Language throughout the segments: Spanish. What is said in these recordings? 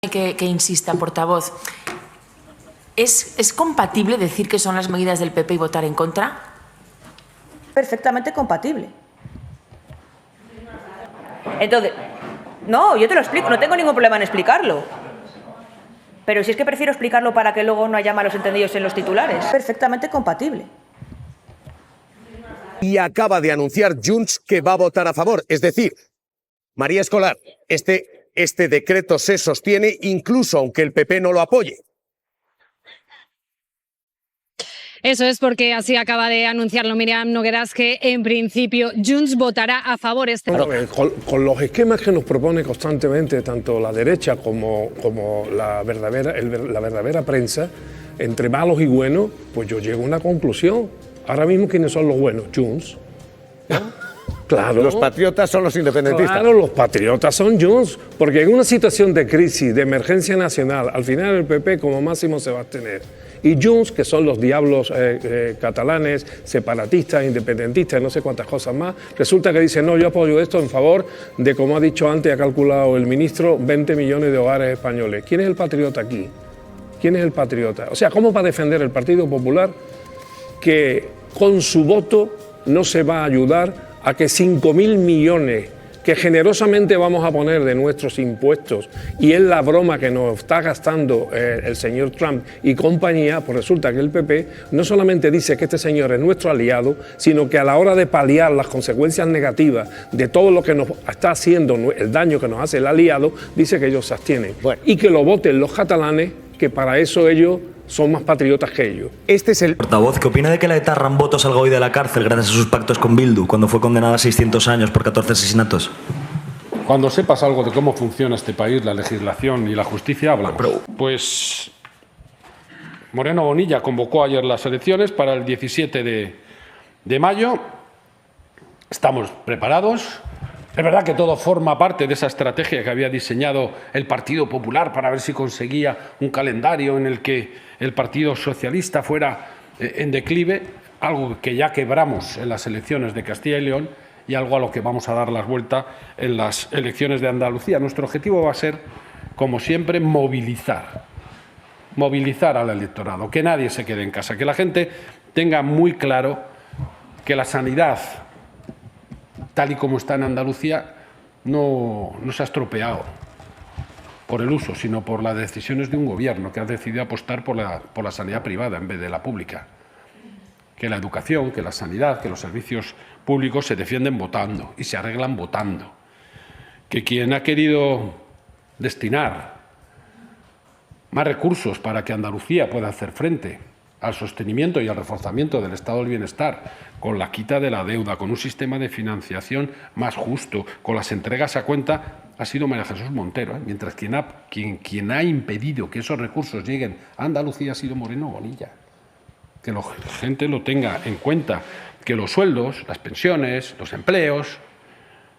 que insista, portavoz. ¿Es compatible decir que son las medidas del PP y votar en contra? Perfectamente compatible. Entonces, no, yo te lo explico, no tengo ningún problema en explicarlo. Pero si es que prefiero explicarlo para que luego no haya malos entendidos en los titulares. Perfectamente compatible. Y acaba de anunciar Junts que va a votar a favor. Es decir, María Escolar, este decreto se sostiene incluso aunque el PP no lo apoye. Eso es, porque así acaba de anunciarlo Míriam Nogueras, que en principio Junts votará a favor. Con los esquemas que nos propone constantemente tanto la derecha como la verdadera prensa, entre malos y buenos, pues yo llego a una conclusión. Ahora mismo, ¿quiénes son los buenos? Junts. ¿No? Claro. Los patriotas son los independentistas. Claro, los patriotas son Junts, porque en una situación de crisis, de emergencia nacional, al final el PP como máximo se va a abstener. Y Junts, que son los diablos catalanes, separatistas, independentistas, no sé cuántas cosas más, resulta que dicen, no, yo apoyo esto en favor de, como ha dicho antes, ha calculado el ministro, 20 millones de hogares españoles. ¿Quién es el patriota aquí? ¿Quién es el patriota? O sea, ¿cómo va a defender el Partido Popular que con su voto no se va a ayudar a que 5.000 millones que generosamente vamos a poner de nuestros impuestos, y es la broma que nos está gastando el señor Trump y compañía, pues resulta que el PP no solamente dice que este señor es nuestro aliado, sino que a la hora de paliar las consecuencias negativas de todo lo que nos está haciendo, el daño que nos hace el aliado, dice que ellos se abstienen. Bueno, y que lo voten los catalanes, que para eso ellos son más patriotas que ellos. Este es el portavoz. ¿Qué opina de que la ETA Ramboto salga hoy de la cárcel gracias a sus pactos con Bildu, cuando fue condenada a 600 años por 14 asesinatos? Cuando sepas algo de cómo funciona este país, la legislación y la justicia, hablamos. Pues Moreno Bonilla convocó ayer las elecciones para el 17 de mayo. Estamos preparados. Es verdad que todo forma parte de esa estrategia que había diseñado el Partido Popular para ver si conseguía un calendario en el que el Partido Socialista fuera en declive, algo que ya quebramos en las elecciones de Castilla y León y algo a lo que vamos a dar la vuelta en las elecciones de Andalucía. Nuestro objetivo va a ser, como siempre, movilizar al electorado, que nadie se quede en casa, que la gente tenga muy claro que la sanidad, tal y como está en Andalucía, no se ha estropeado por el uso, sino por las decisiones de un gobierno que ha decidido apostar por la sanidad privada en vez de la pública. Que la educación, que la sanidad, que los servicios públicos se defienden votando y se arreglan votando. Que quien ha querido destinar más recursos para que Andalucía pueda hacer frente al sostenimiento y al reforzamiento del estado del bienestar, con la quita de la deuda, con un sistema de financiación más justo, con las entregas a cuenta, ha sido María Jesús Montero, mientras quien ha impedido que esos recursos lleguen a Andalucía ha sido Moreno Bonilla. Que la gente lo tenga en cuenta, que los sueldos, las pensiones, los empleos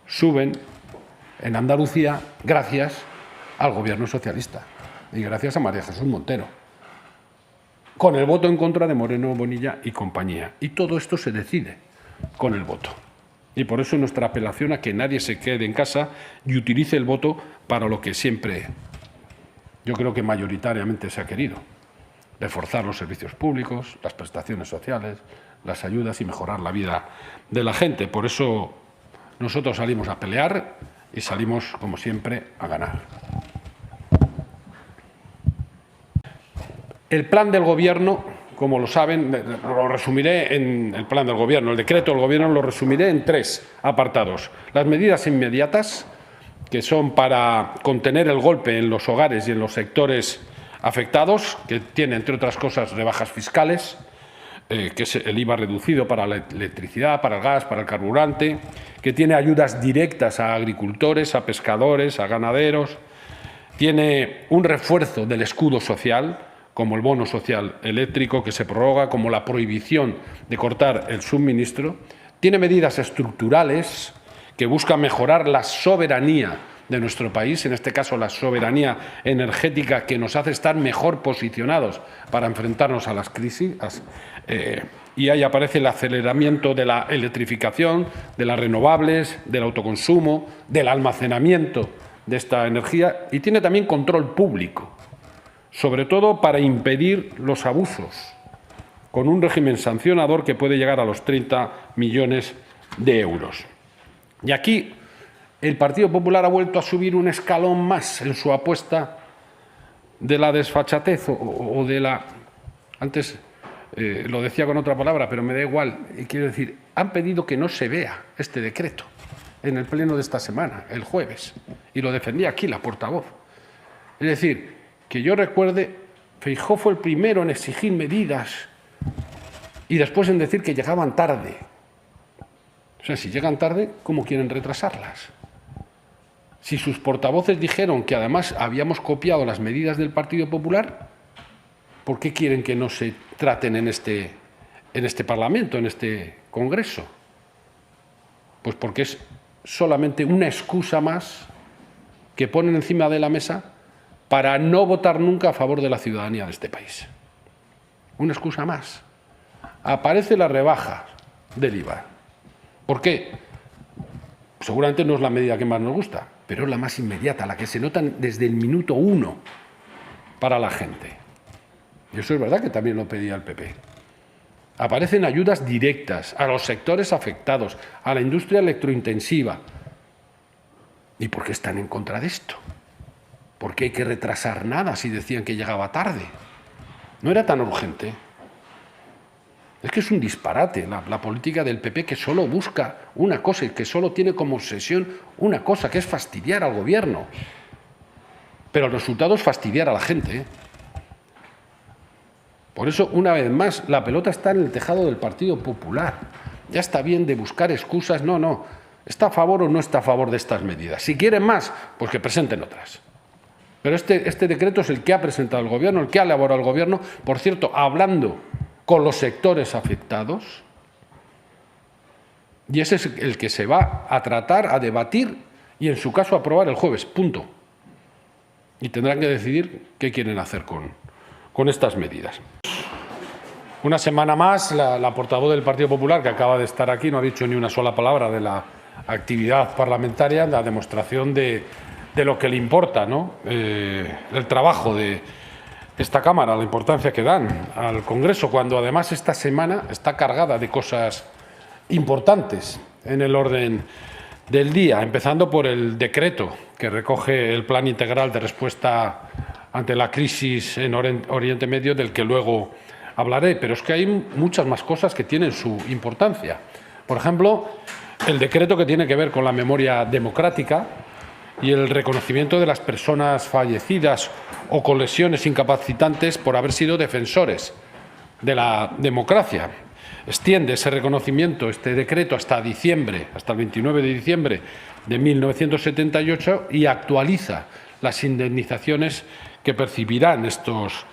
suben en Andalucía gracias al gobierno socialista y gracias a María Jesús Montero, con el voto en contra de Moreno Bonilla y compañía. Y todo esto se decide con el voto. Y por eso nuestra apelación a que nadie se quede en casa y utilice el voto para lo que siempre, yo creo que mayoritariamente se ha querido: reforzar los servicios públicos, las prestaciones sociales, las ayudas y mejorar la vida de la gente. Por eso nosotros salimos a pelear y salimos, como siempre, a ganar. El plan del Gobierno, como lo saben, lo resumiré en el plan del Gobierno. El decreto del Gobierno lo resumiré en 3 apartados. Las medidas inmediatas, que son para contener el golpe en los hogares y en los sectores afectados, que tiene, entre otras cosas, rebajas fiscales, que es el IVA reducido para la electricidad, para el gas, para el carburante, que tiene ayudas directas a agricultores, a pescadores, a ganaderos, tiene un refuerzo del escudo social, como el bono social eléctrico que se prorroga, como la prohibición de cortar el suministro, tiene medidas estructurales que buscan mejorar la soberanía de nuestro país, en este caso la soberanía energética, que nos hace estar mejor posicionados para enfrentarnos a las crisis. Y ahí aparece el aceleramiento de la electrificación, de las renovables, del autoconsumo, del almacenamiento de esta energía y tiene también control público, sobre todo para impedir los abusos, con un régimen sancionador que puede llegar a los 30 millones de euros. Y aquí el Partido Popular ha vuelto a subir un escalón más en su apuesta de la desfachatez o de la... Antes lo decía con otra palabra, pero me da igual. Quiero decir, han pedido que no se vea este decreto en el pleno de esta semana, el jueves, y lo defendía aquí la portavoz. Es decir, que yo recuerde, Feijóo fue el primero en exigir medidas y después en decir que llegaban tarde. O sea, si llegan tarde, ¿cómo quieren retrasarlas? Si sus portavoces dijeron que además habíamos copiado las medidas del Partido Popular, ¿por qué quieren que no se traten en este Parlamento, en este Congreso? Pues porque es solamente una excusa más que ponen encima de la mesa para no votar nunca a favor de la ciudadanía de este país. Una excusa más. Aparece la rebaja del IVA. ¿Por qué? Seguramente no es la medida que más nos gusta, pero es la más inmediata, la que se nota desde el minuto 1 para la gente. Y eso es verdad que también lo pedía el PP. Aparecen ayudas directas a los sectores afectados, a la industria electrointensiva. ¿Y por qué están en contra de esto? ¿Por qué hay que retrasar nada si decían que llegaba tarde? No era tan urgente. Es que es un disparate la política del PP, que solo busca una cosa y que solo tiene como obsesión una cosa, que es fastidiar al gobierno. Pero el resultado es fastidiar a la gente, ¿eh? Por eso, una vez más, la pelota está en el tejado del Partido Popular. Ya está bien de buscar excusas. No. ¿Está a favor o no está a favor de estas medidas? Si quieren más, pues que presenten otras. Pero este decreto es el que ha presentado el Gobierno, el que ha elaborado el Gobierno, por cierto, hablando con los sectores afectados. Y ese es el que se va a tratar, a debatir y, en su caso, a aprobar el jueves. Punto. Y tendrán que decidir qué quieren hacer con estas medidas. Una semana más, la portavoz del Partido Popular, que acaba de estar aquí, no ha dicho ni una sola palabra de la actividad parlamentaria, la demostración de lo que le importa, ¿no? El trabajo de esta Cámara, la importancia que dan al Congreso, cuando además esta semana está cargada de cosas importantes en el orden del día, empezando por el decreto que recoge el Plan Integral de Respuesta ante la crisis en Oriente Medio, del que luego hablaré, pero es que hay muchas más cosas que tienen su importancia. Por ejemplo, el decreto que tiene que ver con la memoria democrática y el reconocimiento de las personas fallecidas o con lesiones incapacitantes por haber sido defensores de la democracia. Extiende ese reconocimiento, este decreto, hasta diciembre, hasta el 29 de diciembre de 1978, y actualiza las indemnizaciones que percibirán estas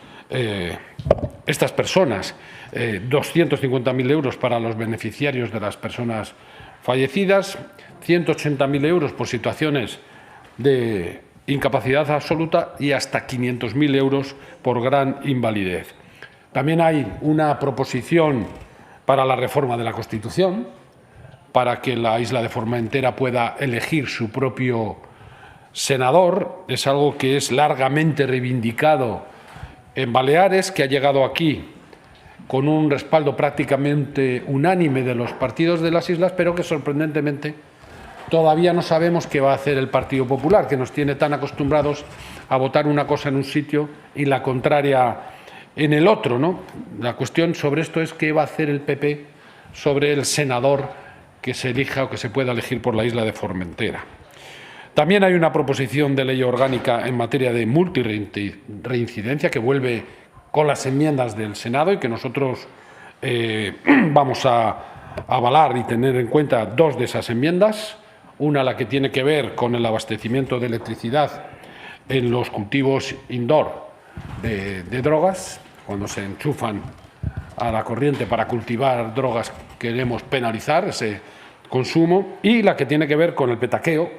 personas, 250.000 euros para los beneficiarios de las personas fallecidas, 180.000 euros por situaciones de incapacidad absoluta y hasta 500.000 euros por gran invalidez. También hay una proposición para la reforma de la Constitución, para que la isla de Formentera pueda elegir su propio senador. Es algo que es largamente reivindicado en Baleares, que ha llegado aquí con un respaldo prácticamente unánime de los partidos de las islas, pero que sorprendentemente todavía no sabemos qué va a hacer el Partido Popular, que nos tiene tan acostumbrados a votar una cosa en un sitio y la contraria en el otro, ¿no? La cuestión sobre esto es qué va a hacer el PP sobre el senador que se elija o que se pueda elegir por la isla de Formentera. También hay una proposición de ley orgánica en materia de multirreincidencia que vuelve con las enmiendas del Senado y que nosotros vamos a avalar y tener en cuenta dos de esas enmiendas. Una, la que tiene que ver con el abastecimiento de electricidad en los cultivos indoor de drogas. Cuando se enchufan a la corriente para cultivar drogas, queremos penalizar ese consumo. Y la que tiene que ver con el petaqueo,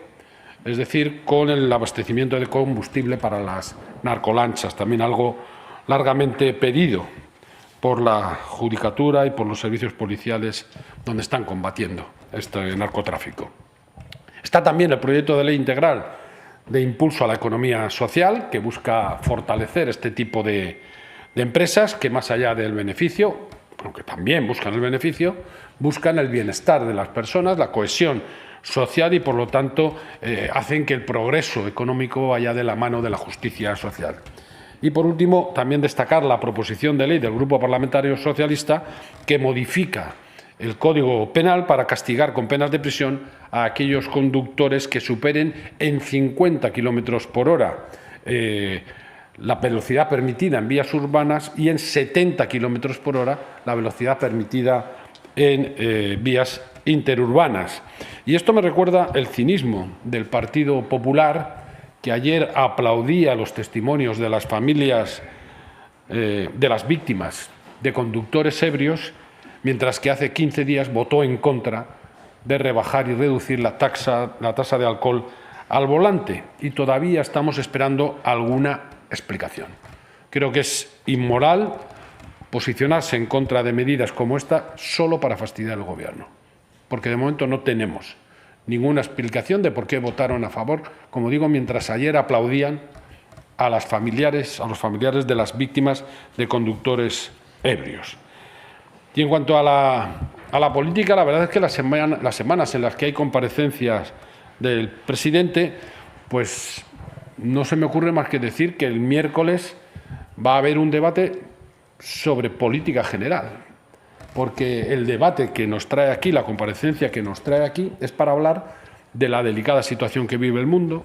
es decir, con el abastecimiento de combustible para las narcolanchas, también algo largamente pedido por la Judicatura y por los servicios policiales donde están combatiendo este narcotráfico. Está también el proyecto de ley integral de impulso a la economía social, que busca fortalecer este tipo de empresas que, más allá del beneficio, aunque también buscan el beneficio, buscan el bienestar de las personas, la cohesión social y, por lo tanto, hacen que el progreso económico vaya de la mano de la justicia social. Y, por último, también destacar la proposición de ley del Grupo Parlamentario Socialista que modifica el Código Penal para castigar con penas de prisión a aquellos conductores que superen en 50 kilómetros por hora la velocidad permitida en vías urbanas y en 70 kilómetros por hora la velocidad permitida en vías interurbanas. Y esto me recuerda el cinismo del Partido Popular, que ayer aplaudía los testimonios de las familias de las víctimas de conductores ebrios, mientras que hace 15 días votó en contra de rebajar y reducir la tasa de alcohol al volante. Y todavía estamos esperando alguna explicación. Creo que es inmoral posicionarse en contra de medidas como esta solo para fastidiar al Gobierno, porque de momento no tenemos ninguna explicación de por qué votaron a favor, como digo, mientras ayer aplaudían a los familiares de las víctimas de conductores ebrios. Y en cuanto a la política, la verdad es que las semanas en las que hay comparecencias del presidente, pues no se me ocurre más que decir que el miércoles va a haber un debate sobre política general, porque el debate que nos trae aquí, la comparecencia que nos trae aquí, es para hablar de la delicada situación que vive el mundo,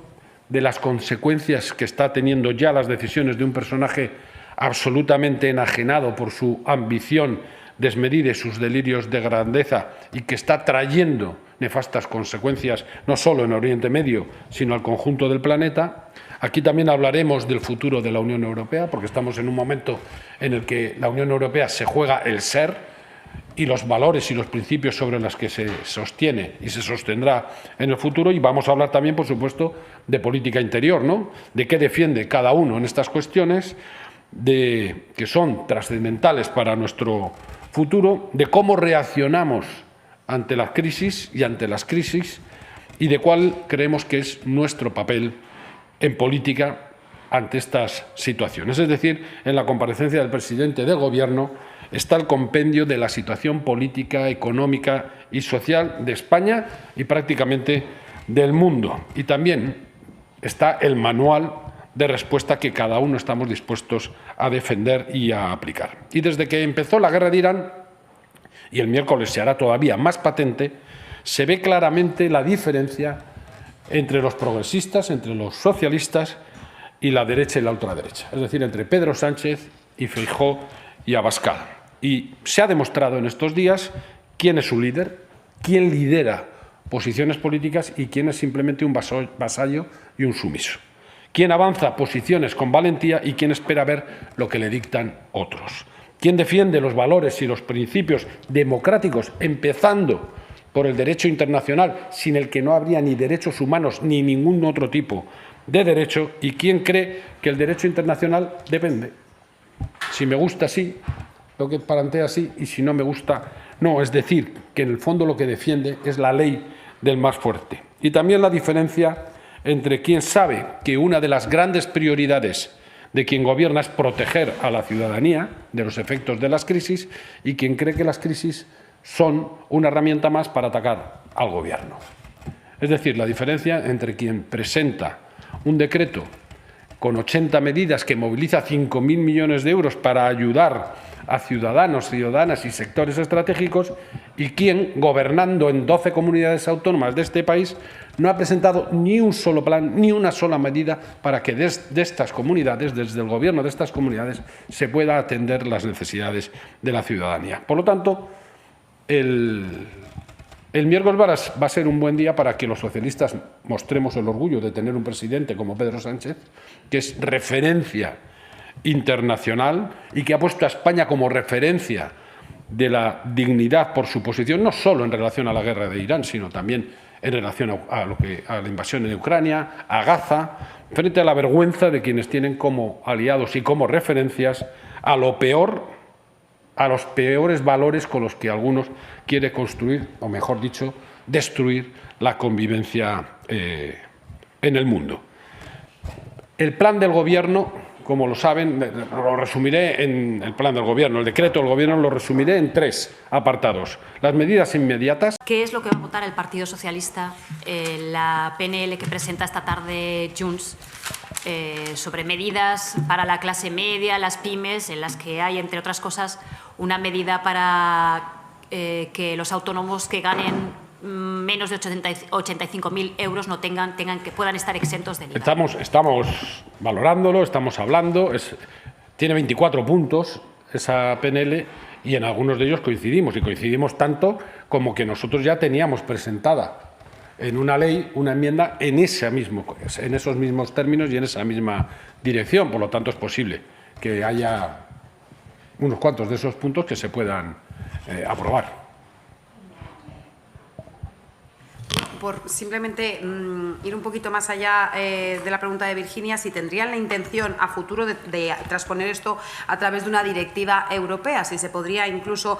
de las consecuencias que está teniendo ya las decisiones de un personaje absolutamente enajenado por su ambición desmedida y sus delirios de grandeza, y que está trayendo nefastas consecuencias no solo en Oriente Medio, sino al conjunto del planeta. Aquí también hablaremos del futuro de la Unión Europea, porque estamos en un momento en el que la Unión Europea se juega el ser y los valores y los principios sobre los que se sostiene y se sostendrá en el futuro. Y vamos a hablar también, por supuesto, de política interior, ¿no? De qué defiende cada uno en estas cuestiones, que son trascendentales para nuestro futuro, de cómo reaccionamos ante la crisis y ante las crisis, y de cuál creemos que es nuestro papel en política ante estas situaciones. Es decir, en la comparecencia del presidente del Gobierno está el compendio de la situación política, económica y social de España y prácticamente del mundo. Y también está el manual de respuesta que cada uno estamos dispuestos a defender y a aplicar. Y desde que empezó la guerra de Irán, y el miércoles se hará todavía más patente, se ve claramente la diferencia entre los progresistas, entre los socialistas y la derecha y la ultraderecha. Es decir, entre Pedro Sánchez y Feijóo y Abascal. Y se ha demostrado en estos días quién es su líder, quién lidera posiciones políticas y quién es simplemente un vasallo y un sumiso. Quién avanza posiciones con valentía y quién espera ver lo que le dictan otros. Quién defiende los valores y los principios democráticos, empezando por el derecho internacional, sin el que no habría ni derechos humanos ni ningún otro tipo de derecho, y quién cree que el derecho internacional depende. Si me gusta, sí, lo que plantea sí, y si no me gusta, no. Es decir, que en el fondo lo que defiende es la ley del más fuerte. Y también la diferencia entre quien sabe que una de las grandes prioridades de quien gobierna es proteger a la ciudadanía de los efectos de las crisis y quien cree que las crisis son una herramienta más para atacar al Gobierno. Es decir, la diferencia entre quien presenta un decreto con 80 medidas que moviliza 5.000 millones de euros para ayudar a ciudadanos, ciudadanas y sectores estratégicos, y quien, gobernando en 12 comunidades autónomas de este país, no ha presentado ni un solo plan, ni una sola medida para que desde estas comunidades, desde el Gobierno de estas comunidades, se pueda atender las necesidades de la ciudadanía. Por lo tanto, el miércoles va a ser un buen día para que los socialistas mostremos el orgullo de tener un presidente como Pedro Sánchez, que es referencia internacional y que ha puesto a España como referencia de la dignidad por su posición, no solo en relación a la guerra de Irán, sino también en relación a la invasión en Ucrania, a Gaza, frente a la vergüenza de quienes tienen como aliados y como referencias a lo peor, a los peores valores con los que algunos quieren construir, o mejor dicho, destruir la convivencia en el mundo. El plan del Gobierno, como lo saben, lo resumiré en el plan del Gobierno, el decreto del Gobierno lo resumiré en 3 apartados. Las medidas inmediatas. ¿Qué es lo que va a votar el Partido Socialista en la PNL que presenta esta tarde Junts sobre medidas para la clase media, las pymes, en las que hay, entre otras cosas, una medida para que los autónomos que ganen menos de 85.000 euros no que puedan estar exentos del IVA? Estamos valorándolo, estamos hablando. Tiene 24 puntos esa PNL y en algunos de ellos coincidimos. Y coincidimos tanto como que nosotros ya teníamos presentada en una ley una enmienda en esos mismos términos y en esa misma dirección. Por lo tanto, es posible que haya unos cuantos de esos puntos que se puedan aprobar. Por simplemente ir un poquito más allá de la pregunta de Virginia, si tendrían la intención a futuro de transponer esto a través de una directiva europea, si se podría incluso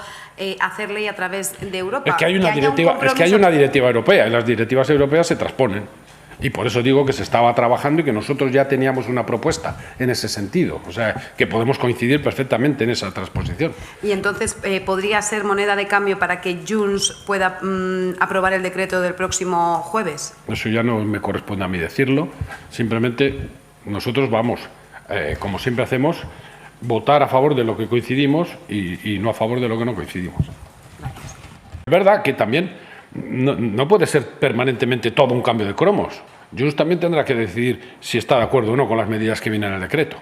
hacer ley a través de Europa. Es que hay una directiva europea y las directivas europeas se transponen. Y por eso digo que se estaba trabajando y que nosotros ya teníamos una propuesta en ese sentido. O sea, que podemos coincidir perfectamente en esa transposición. Y entonces, ¿podría ser moneda de cambio para que Junts pueda aprobar el decreto del próximo jueves? Eso ya no me corresponde a mí decirlo. Simplemente nosotros vamos, como siempre hacemos, votar a favor de lo que coincidimos y no a favor de lo que no coincidimos. Gracias. Es verdad que también no puede ser permanentemente todo un cambio de cromos. Junts también tendrá que decidir si está de acuerdo o no con las medidas que vienen en el decreto.